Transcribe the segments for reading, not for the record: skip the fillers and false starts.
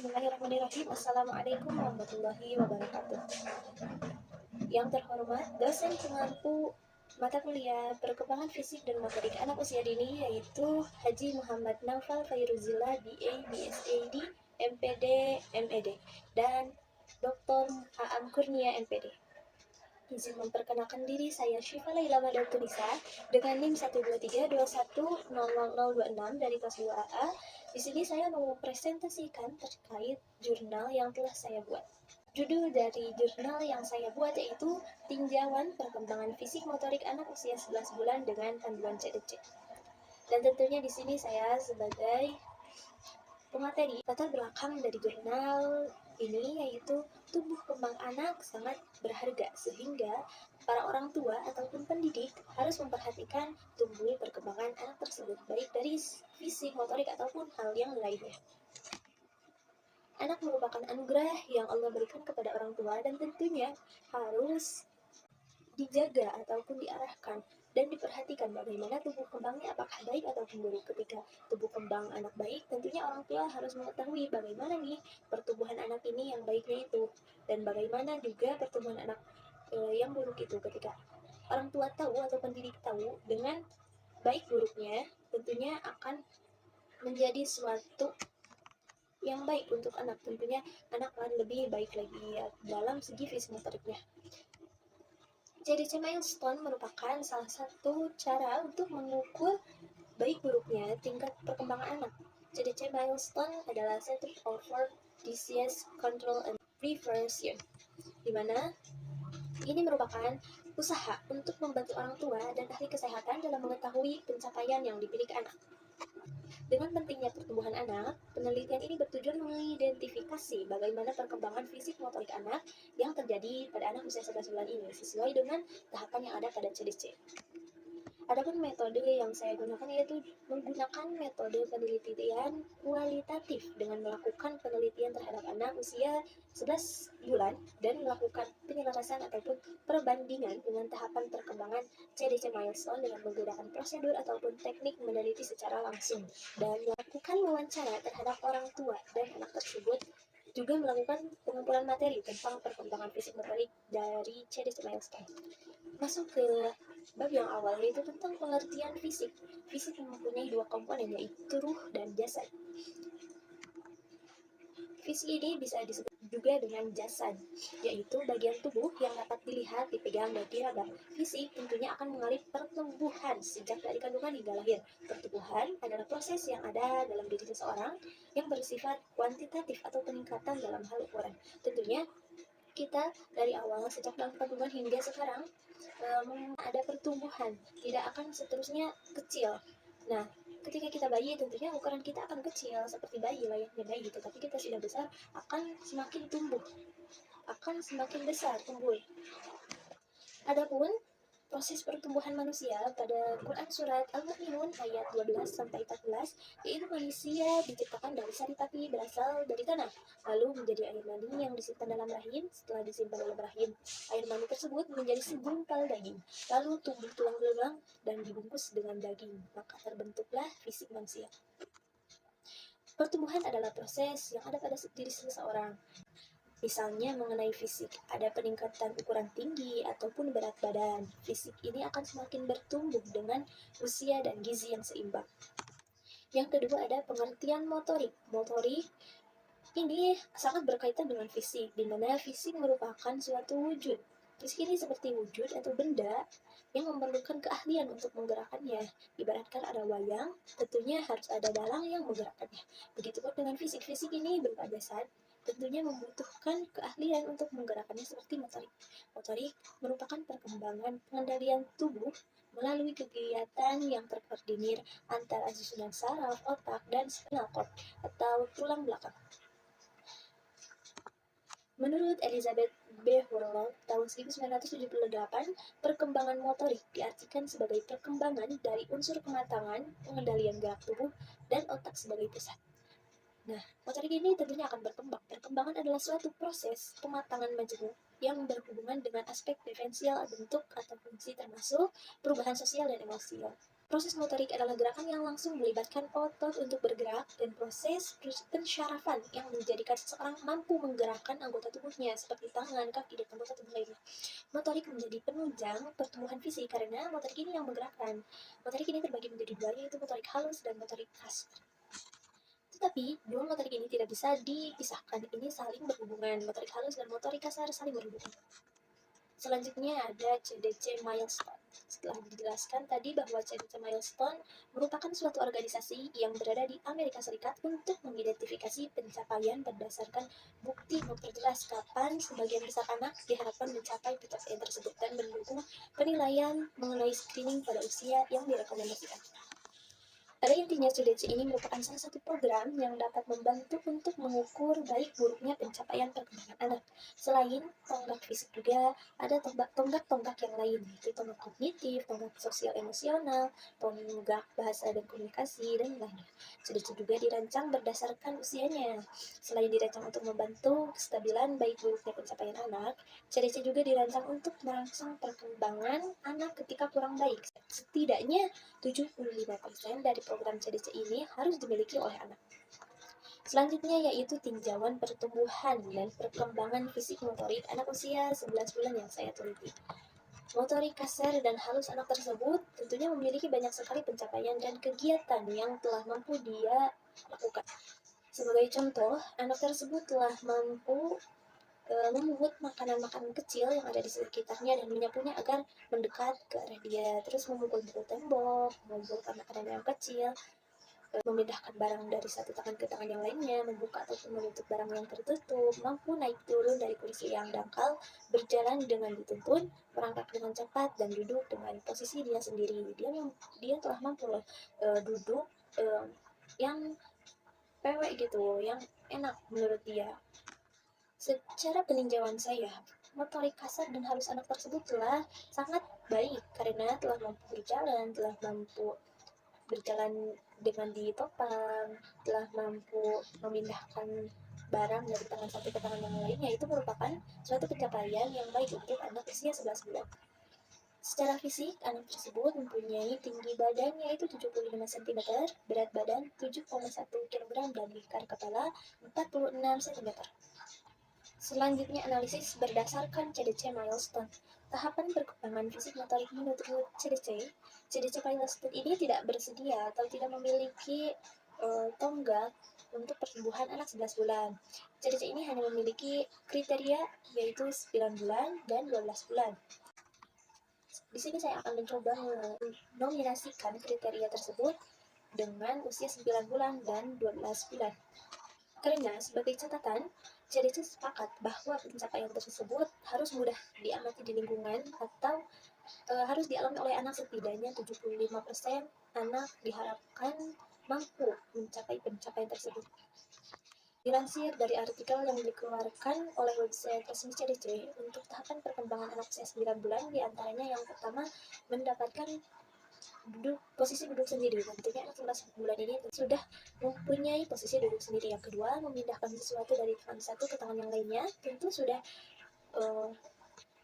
Bismillahirrahmanirrahim. Assalamualaikum warahmatullahi wabarakatuh. Yang terhormat dosen pengampu mata kuliah perkembangan fisik dan motorik anak usia dini, yaitu Haji Muhammad Naufal Fairuzillah, BA, BSAD, MPD, MED, dan Dr. Aam Kurnia, MPD. Izin memperkenalkan diri, saya Syifa Laila Madartunisa dengan NIM 12321000026 dari kelas 2AA. Di sini saya mau presentasikan terkait jurnal yang telah saya buat. Judul dari jurnal yang saya buat yaitu Tinjauan Perkembangan Fisik Motorik Anak Usia 11 bulan dengan Panduan CDC. Dan tentunya di sini saya sebagai pemateri, latar belakang dari jurnal ini yaitu tumbuh kembang anak sangat berharga, sehingga para orang tua ataupun pendidik harus memperhatikan tumbuh perkembangan anak tersebut, baik dari fisik, motorik, ataupun hal yang lainnya. Anak merupakan anugerah yang Allah berikan kepada orang tua dan tentunya harus dijaga ataupun diarahkan dan diperhatikan bagaimana tumbuh kembangnya, apakah baik ataupun buruk. Ketika tumbuh kembang anak baik, tentunya orang tua harus mengetahui bagaimana nih pertumbuhan anak ini yang baiknya itu, dan bagaimana juga pertumbuhan anak yang buruk itu. Ketika orang tua tahu atau pendidik tahu dengan baik buruknya, tentunya akan menjadi suatu yang baik untuk anak. Tentunya anak akan lebih baik lagi ya, dalam segi fisik motoriknya. CDC milestone merupakan salah satu cara untuk mengukur baik buruknya tingkat perkembangan anak. CDC milestone adalah Center for Disease Control and Prevention, di mana ini merupakan usaha untuk membantu orang tua dan ahli kesehatan dalam mengetahui pencapaian yang dimiliki anak. Dengan pentingnya pertumbuhan anak, penelitian ini bertujuan mengidentifikasi bagaimana perkembangan fisik motorik anak yang terjadi pada anak usia 11 bulan ini sesuai dengan tahapan yang ada pada CDC. Adapun metode yang saya gunakan yaitu menggunakan metode penelitian kualitatif dengan melakukan penelitian terhadap anak usia 11 bulan dan melakukan penyelarasan ataupun perbandingan dengan tahapan perkembangan CDC milestone dengan menggunakan prosedur ataupun teknik meneliti secara langsung dan melakukan wawancara terhadap orang tua dan anak tersebut, juga melakukan pengumpulan materi tentang perkembangan fisik motorik dari CDC milestone. Masuk ke bab yang awal, yaitu tentang pengertian fisik. Fisik mempunyai dua komponen, yaitu ruh dan jasad. Fisik ini bisa disebut juga dengan jasad, yaitu bagian tubuh yang dapat dilihat, dipegang, dan diraba. Fisik tentunya akan mengalami pertumbuhan sejak dari kandungan hingga lahir. Pertumbuhan adalah proses yang ada dalam diri seseorang yang bersifat kuantitatif atau peningkatan dalam hal ukuran. Tentunya kita dari awal sejak dalam kandungan hingga sekarang ada pertumbuhan, tidak akan seterusnya kecil. Nah, ketika kita bayi tentunya ukuran kita akan kecil seperti bayi, layaknya bayi, tetapi kita sudah besar akan semakin tumbuh, akan semakin besar tumbuh. Adapun proses pertumbuhan manusia pada Quran Surat Al-Mu'minun ayat 12-14, yaitu manusia diciptakan dari sari tapi berasal dari tanah, lalu menjadi air mani yang disimpan dalam rahim. Setelah disimpan dalam rahim, air mani tersebut menjadi segumpal daging, lalu tumbuh tulang belulang dan dibungkus dengan daging, maka terbentuklah fisik manusia. Pertumbuhan adalah proses yang ada pada diri seseorang. Misalnya mengenai fisik, ada peningkatan ukuran tinggi ataupun berat badan. Fisik ini akan semakin bertumbuh dengan usia dan gizi yang seimbang. Yang kedua ada pengertian motorik. Motorik ini sangat berkaitan dengan fisik, di mana fisik merupakan suatu wujud. Fisik ini seperti wujud atau benda yang memerlukan keahlian untuk menggerakkannya. Ibaratkan ada wayang, tentunya harus ada dalang yang menggerakkannya. Begitupun dengan fisik. Fisik ini berupa jasad, tentunya membutuhkan keahlian untuk menggerakkannya seperti motorik. Motorik merupakan perkembangan pengendalian tubuh melalui kegiatan yang terkoordinir antara susunan saraf, otak, dan spinal cord atau tulang belakang. Menurut Elizabeth B. Hurlock tahun 1978, perkembangan motorik diartikan sebagai perkembangan dari unsur kematangan, pengendalian gerak tubuh, dan otak sebagai pusat. Nah, motorik ini tentunya akan berkembang. Perkembangan adalah suatu proses pematangan majemuk yang berhubungan dengan aspek diferensial bentuk atau fungsi termasuk perubahan sosial dan emosional. Proses motorik adalah gerakan yang langsung melibatkan otot untuk bergerak dan proses pensyarafan yang menjadikan seseorang mampu menggerakkan anggota tubuhnya seperti tangan, kaki, dan anggota tubuh lainnya. Motorik menjadi penunjang pertumbuhan fisik karena motorik ini yang menggerakkan. Motorik ini terbagi menjadi dua, yaitu motorik halus dan motorik kasar. Tetapi, dua motorik ini tidak bisa dipisahkan, ini saling berhubungan. Motorik halus dan motorik kasar saling berhubungan. Selanjutnya ada CDC Milestone. Setelah dijelaskan tadi bahwa CDC Milestone merupakan suatu organisasi yang berada di Amerika Serikat untuk mengidentifikasi pencapaian berdasarkan bukti memperjelas kapan sebagian besar anak diharapkan mencapai pencapaian tersebut dan mendukung penilaian mengenai screening pada usia yang direkomendasikan. Pada intinya, CDC ini merupakan salah satu program yang dapat membantu untuk mengukur baik buruknya pencapaian perkembangan anak. Selain tonggak fisik juga, ada tonggak-tonggak yang lain, yaitu tonggak kognitif, tonggak sosial emosional, tonggak bahasa dan komunikasi, dan lainnya. CDC juga dirancang berdasarkan usianya. Selain dirancang untuk membantu kestabilan baik buruknya pencapaian anak, CDC juga dirancang untuk merangsang perkembangan anak ketika kurang baik. Setidaknya 75% dari program CDC ini harus dimiliki oleh anak. Selanjutnya yaitu tinjauan pertumbuhan dan perkembangan fisik motorik anak usia 11 bulan yang saya teliti. Motorik kasar dan halus anak tersebut tentunya memiliki banyak sekali pencapaian dan kegiatan yang telah mampu dia lakukan. Sebagai contoh, anak tersebut telah mampu memungut makanan-makanan kecil yang ada di sekitarnya dan menyapunya agar mendekat ke arah dia, terus memukul-mukul tembok, mengumpulkan makanan yang kecil, memindahkan barang dari satu tangan ke tangan yang lainnya, membuka ataupun menutup barang yang tertutup, mampu naik turun dari kursi yang dangkal, berjalan dengan dituntun, merangkak dengan cepat, dan duduk dengan posisi dia sendiri. Dia telah mampu duduk yang pewek gitu, yang enak menurut dia. Secara peninjauan saya, motorik kasar dan halus anak tersebut telah sangat baik karena telah mampu berjalan dengan ditopang, telah mampu memindahkan barang dari tangan satu ke tangan yang lainnya. Itu merupakan suatu pencapaian yang baik untuk anak usia 11 bulan. Secara fisik, anak tersebut mempunyai tinggi badan yaitu 75 cm, berat badan 7,1 kg, dan lingkar kepala 46 cm. Selanjutnya analisis berdasarkan CDC Milestone. Tahapan perkembangan fisik motorik menurut CDC Milestone ini tidak bersedia atau tidak memiliki tonggak untuk pertumbuhan anak 11 bulan. CDC ini hanya memiliki kriteria yaitu 9 bulan dan 12 bulan. Di sini saya akan mencoba menominasikan kriteria tersebut dengan usia 9 bulan dan 12 bulan. Karena sebagai catatan, CDC sepakat bahwa pencapaian tersebut harus mudah diamati di lingkungan atau harus dialami oleh anak. Setidaknya 75% anak diharapkan mampu mencapai pencapaian tersebut. Dilansir dari artikel yang dikeluarkan oleh website resmi CDC, untuk tahapan perkembangan anak usia 9 bulan, diantaranya yang pertama mendapatkan posisi duduk sendiri. Tentunya anak 11 bulan ini sudah mempunyai posisi duduk sendiri. Yang kedua, memindahkan sesuatu dari tangan satu ke tangan yang lainnya, tentu sudah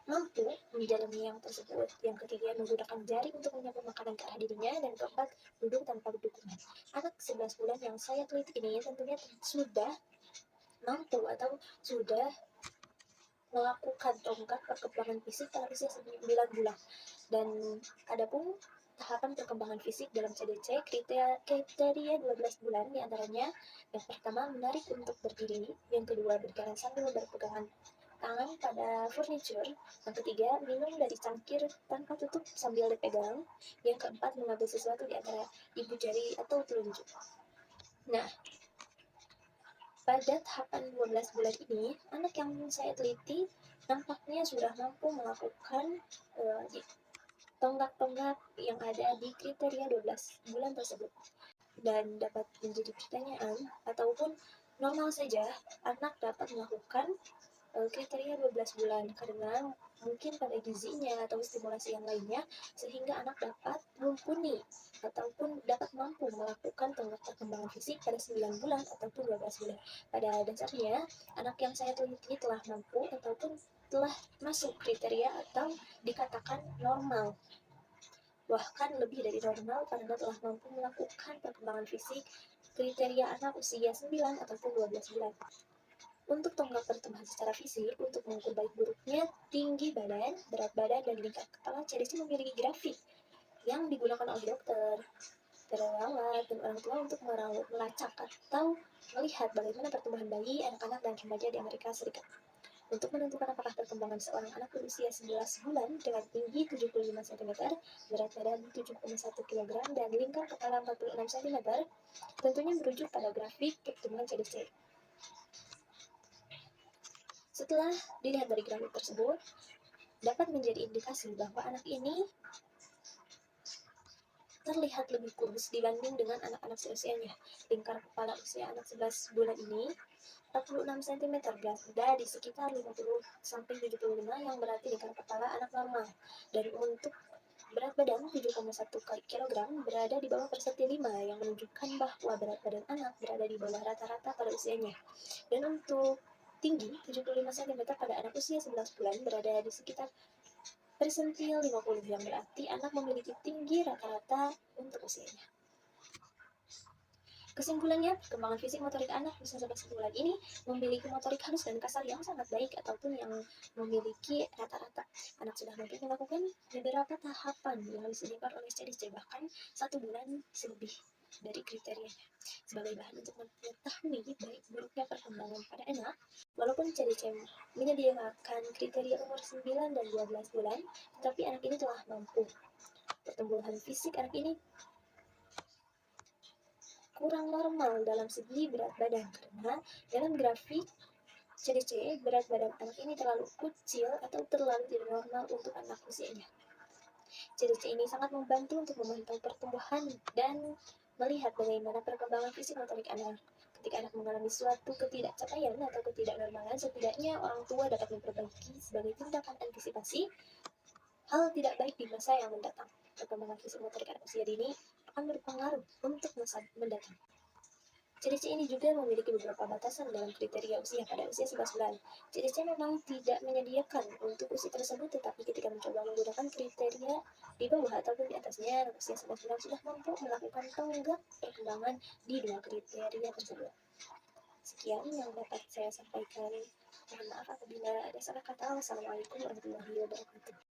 mampu menjalani yang tersebut. Yang ketiga, menggunakan jari untuk menyapu makanan ke arah dirinya. Dan keempat, duduk tanpa dukungan. Anak 11 bulan yang saya teliti ini tentunya sudah mampu atau sudah melakukan tonggak perkembangan fisik pada usia 9 bulan. Dan adapun tahapan perkembangan fisik dalam CDC, kriteria 12 bulan diantaranya yang pertama menarik untuk berdiri, yang kedua berjalan sambil berpegangan tangan pada furniture, yang ketiga minum dari cangkir tanpa tutup sambil dipegang, yang keempat mengambil sesuatu di antara ibu jari atau telunjuk. Nah, pada tahapan 12 bulan ini, anak yang saya teliti nampaknya sudah mampu melakukan tonggak-tonggak yang ada di kriteria 12 bulan tersebut. Dan dapat menjadi pertanyaan, ataupun normal saja anak dapat melakukan kriteria 12 bulan karena mungkin pada gizinya atau stimulasi yang lainnya, sehingga anak dapat mumpuni ataupun dapat mampu melakukan tonggak perkembangan fisik pada 9 bulan ataupun 12 bulan. Pada dasarnya, anak yang saya teliti telah mampu ataupun telah masuk kriteria atau dikatakan normal. bahkan lebih dari normal karena telah mampu melakukan perkembangan fisik kriteria anak usia 9 ataupun 12 bulan. Untuk tonggak pertumbuhan secara fisik, untuk mengukur baik buruknya tinggi badan, berat badan, dan lingkar kepala, CDC memiliki grafik yang digunakan oleh dokter, perawat, dan orang tua untuk melacak atau melihat bagaimana pertumbuhan bayi, anak-anak, dan remaja di Amerika Serikat. Untuk menentukan apakah perkembangan seorang anak berusia 11 bulan dengan tinggi 75 cm, berat badan 7,1 kg, dan lingkar kepala 46 cm, tentunya merujuk pada grafik pertumbuhan CDC. Setelah dilihat dari grafik tersebut, dapat menjadi indikasi bahwa anak ini terlihat lebih kurus dibanding dengan anak-anak seusianya. Lingkar kepala usia anak 11 bulan ini 46 cm, berada di sekitar 50-75 yang berarti lingkar kepala anak normal. Dan untuk berat badan 7,1 kg berada di bawah persenti 5 yang menunjukkan bahwa berat badan anak berada di bawah rata-rata pada usianya. Dan untuk tinggi 75 cm pada anak usia 11 bulan berada di sekitar persentil 50 yang berarti anak memiliki tinggi rata-rata untuk usianya. Kesimpulannya, perkembangan fisik motorik anak usia 11 bulan ini memiliki motorik halus dan kasar yang sangat baik ataupun yang memiliki rata-rata. Anak sudah mampu melakukan beberapa tahapan yang disediakan oleh CDC, bahkan 1 bulan lebih dari kriterianya. Sebagai bahan untuk mengetahui baik buruknya perkembangan pada anak, walaupun CDC menyediakan kriteria umur 9 dan 12 bulan, tetapi anak ini telah mampu. Pertumbuhan fisik anak ini kurang normal dalam segi berat badan karena dalam grafik CDC berat badan anak ini terlalu kecil atau terlalu tidak normal untuk anak usianya. CDC ini sangat membantu untuk memantau pertumbuhan dan melihat bagaimana perkembangan fisik motorik anak. Ketika anak mengalami suatu ketidakcapaian atau ketidaknormalan, setidaknya orang tua dapat memperbaiki sebagai tindakan antisipasi hal tidak baik di masa yang mendatang. Perkembangan fisik motorik anak usia dini akan berpengaruh untuk masa mendatang. CDC ini juga memiliki beberapa batasan dalam kriteria usia pada usia 11 bulan. CDC memang tidak menyediakan untuk usia tersebut, tetapi ketika mencoba menggunakan kriteria di bawah ataupun di atasnya, usia 11 bulan sudah mampu melakukan tonggak perkembangan di dua kriteria tersebut. Sekian yang dapat saya sampaikan. Mohon maaf apabila ada salah kata. Wassalamualaikum warahmatullahi wabarakatuh.